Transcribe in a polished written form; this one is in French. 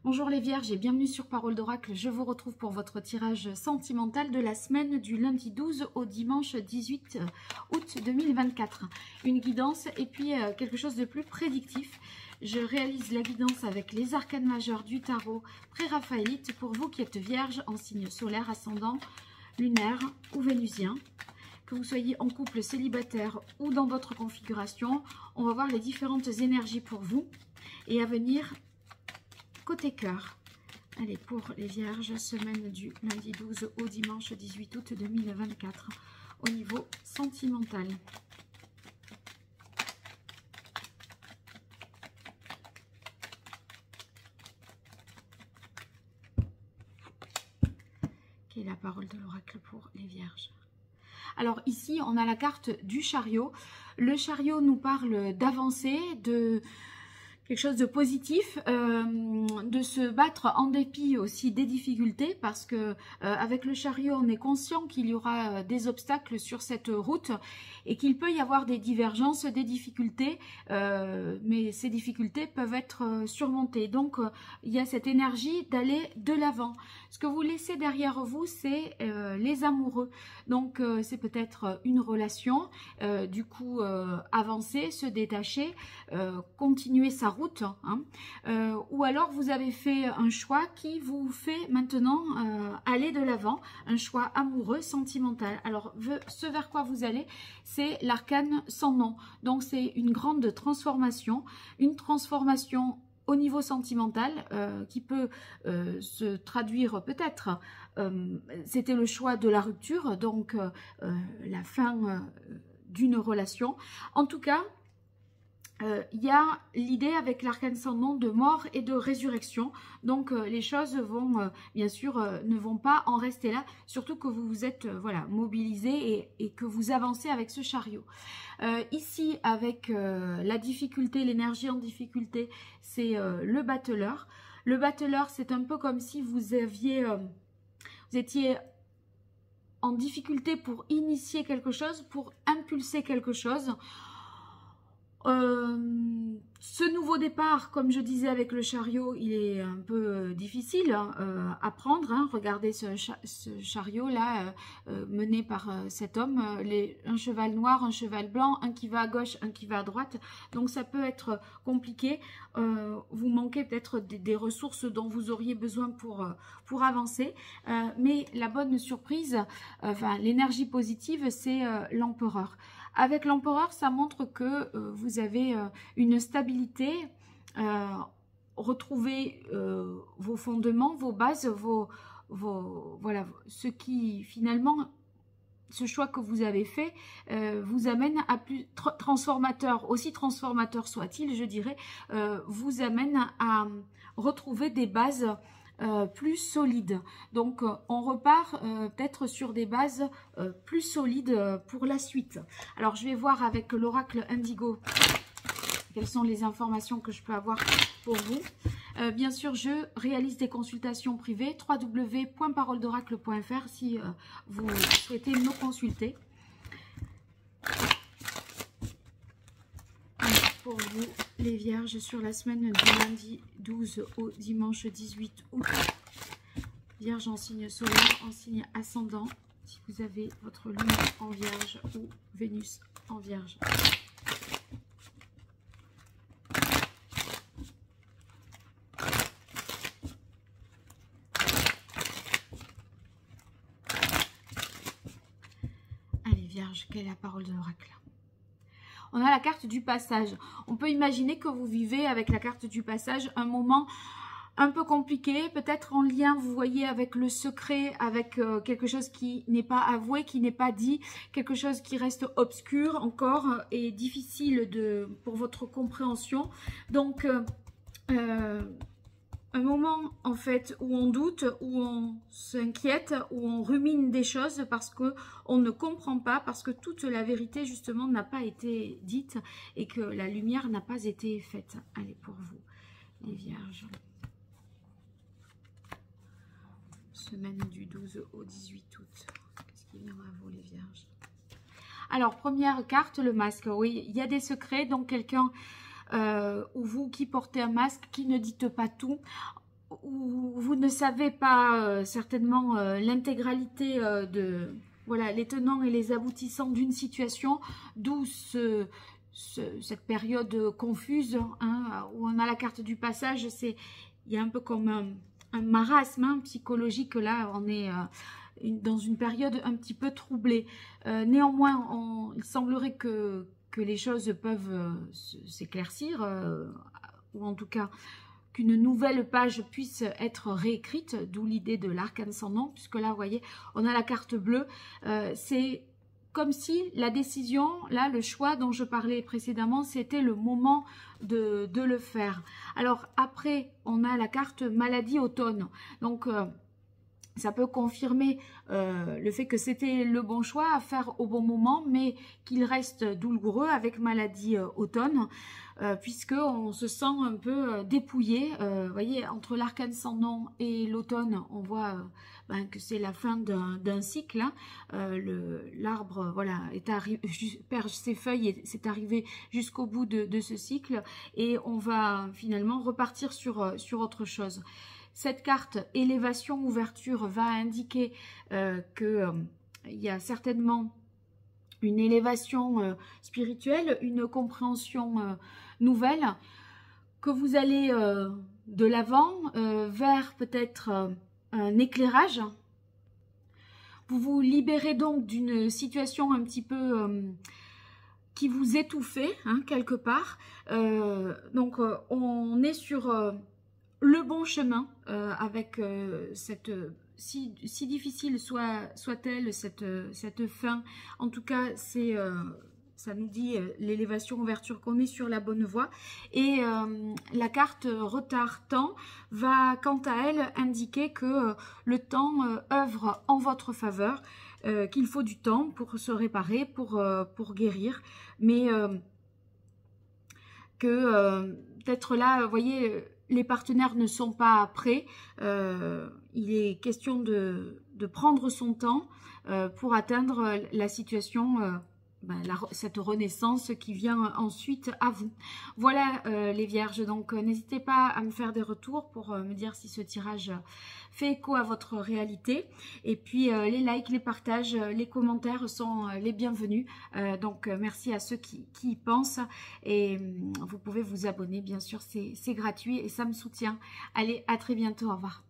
Bonjour les Vierges et bienvenue sur Parole d'Oracle. Je vous retrouve pour votre tirage sentimental de la semaine du lundi 12 au dimanche 18 août 2024. Une guidance et puis quelque chose de plus prédictif. Je réalise la guidance avec les arcanes majeurs du tarot pré-raphaélite pour vous qui êtes Vierge en signe solaire, ascendant, lunaire ou vénusien. Que vous soyez en couple, célibataire ou dans d'autres configurations, on va voir les différentes énergies pour vous. Et à venir, côté cœur. Allez, pour les Vierges, semaine du lundi 12 au dimanche 18 août 2024, au niveau sentimental. Quelle est la parole de l'oracle pour les Vierges? Alors ici, on a la carte du chariot. Le chariot nous parle d'avancer, de quelque chose de positif, de se battre en dépit aussi des difficultés, parce que avec le chariot, on est conscient qu'il y aura des obstacles sur cette route et qu'il peut y avoir des divergences, des difficultés, mais ces difficultés peuvent être surmontées. Donc, il y a cette énergie d'aller de l'avant. Ce que vous laissez derrière vous, c'est les amoureux. Donc, c'est peut-être une relation, du coup, avancer, se détacher, continuer sa route, hein. Ou alors vous avez fait un choix qui vous fait maintenant aller de l'avant, un choix amoureux, sentimental. Alors ce vers quoi vous allez, c'est l'arcane sans nom. Donc c'est une grande transformation, une transformation au niveau sentimental qui peut se traduire peut-être, c'était le choix de la rupture, donc la fin d'une relation. En tout cas, il y a l'idée avec l'arcane sans nom de mort et de résurrection. Donc les choses vont, bien sûr, ne vont pas en rester là, surtout que vous vous êtes voilà, mobilisé et que vous avancez avec ce chariot. Ici, avec la difficulté, l'énergie en difficulté, c'est le battleur. Le battleur, c'est un peu comme si vous étiez en difficulté pour initier quelque chose, pour impulser quelque chose. Ce nouveau départ, comme je disais avec le chariot, il est un peu difficile à prendre, hein. Regardez ce chariot là mené par cet homme, un cheval noir, un cheval blanc, un qui va à gauche, un qui va à droite, donc ça peut être compliqué. Vous manquez peut-être des ressources dont vous auriez besoin pour avancer, mais la bonne surprise, enfin l'énergie positive, c'est l'empereur. Avec l'empereur, ça montre que vous avez une stabilité, retrouvez vos fondements, vos bases, voilà, ce qui finalement, ce choix que vous avez fait, vous amène à plus transformateur, aussi transformateur soit-il, je dirais, vous amène à retrouver des bases plus solide. Donc on repart peut-être sur des bases plus solides pour la suite. Alors je vais voir avec l'oracle Indigo quelles sont les informations que je peux avoir pour vous. Bien sûr, je réalise des consultations privées, www.paroledoracle.fr si vous souhaitez me consulter. Pour vous, les Vierges, sur la semaine du lundi 12 au dimanche 18 août. Vierge en signe solaire, en signe ascendant, si vous avez votre lune en Vierge ou Vénus en Vierge. Allez, Vierge, quelle est la parole de l'oracle? On a la carte du passage. On peut imaginer que vous vivez avec la carte du passage un moment un peu compliqué, peut-être en lien, vous voyez, avec le secret, avec quelque chose qui n'est pas avoué, qui n'est pas dit, quelque chose qui reste obscur encore et difficile pour votre compréhension. Donc, un moment en fait où on doute, où on s'inquiète, où on rumine des choses parce que on ne comprend pas, parce que toute la vérité justement n'a pas été dite et que la lumière n'a pas été faite. Allez, pour vous, les Vierges. Semaine du 12 au 18 août. Qu'est-ce qui vient à vous, les Vierges? Alors, première carte, le masque. Oui, il y a des secrets, donc quelqu'un ou vous qui portez un masque, qui ne dites pas tout. où vous ne savez pas certainement l'intégralité de voilà, les tenants et les aboutissants d'une situation, d'où cette période confuse hein, où on a la carte du passage. Il y a un peu comme un marasme hein, psychologique. Là, on est dans une période un petit peu troublée. Néanmoins, il semblerait que les choses peuvent s'éclaircir, ou en tout cas qu'une nouvelle page puisse être réécrite, d'où l'idée de l'arcane sans nom, puisque là, vous voyez, on a la carte bleue. C'est comme si la décision, là, le choix dont je parlais précédemment, c'était le moment de le faire. Alors, après, on a la carte maladie automne. Donc, ça peut confirmer le fait que c'était le bon choix à faire au bon moment, mais qu'il reste douloureux avec maladie automne, puisqu'on se sent un peu dépouillé. Vous voyez, entre l'arcane sans nom et l'automne, on voit que c'est la fin d'un cycle. Hein. L'arbre voilà, perd ses feuilles et c'est arrivé jusqu'au bout de ce cycle, et on va finalement repartir sur autre chose. Cette carte élévation ouverture va indiquer qu'il y a certainement une élévation spirituelle, une compréhension nouvelle, que vous allez de l'avant vers peut-être un éclairage. Vous vous libérez donc d'une situation un petit peu qui vous étouffait hein, quelque part. Donc on est sur le bon chemin avec cette... Si difficile soit-elle cette fin, en tout cas, ça nous dit l'élévation ouverture qu'on est sur la bonne voie. Et la carte retard temps va quant à elle indiquer que le temps œuvre en votre faveur, qu'il faut du temps pour se réparer, pour guérir, mais que peut-être là, vous voyez... les partenaires ne sont pas prêts. Il est question de prendre son temps pour atteindre la situation, cette renaissance qui vient ensuite à vous. Voilà les vierges, donc n'hésitez pas à me faire des retours pour me dire si ce tirage fait écho à votre réalité. Et puis les likes, les partages, les commentaires sont les bienvenus. Donc merci à ceux qui y pensent. Et vous pouvez vous abonner, bien sûr, c'est gratuit et ça me soutient. Allez, à très bientôt, au revoir.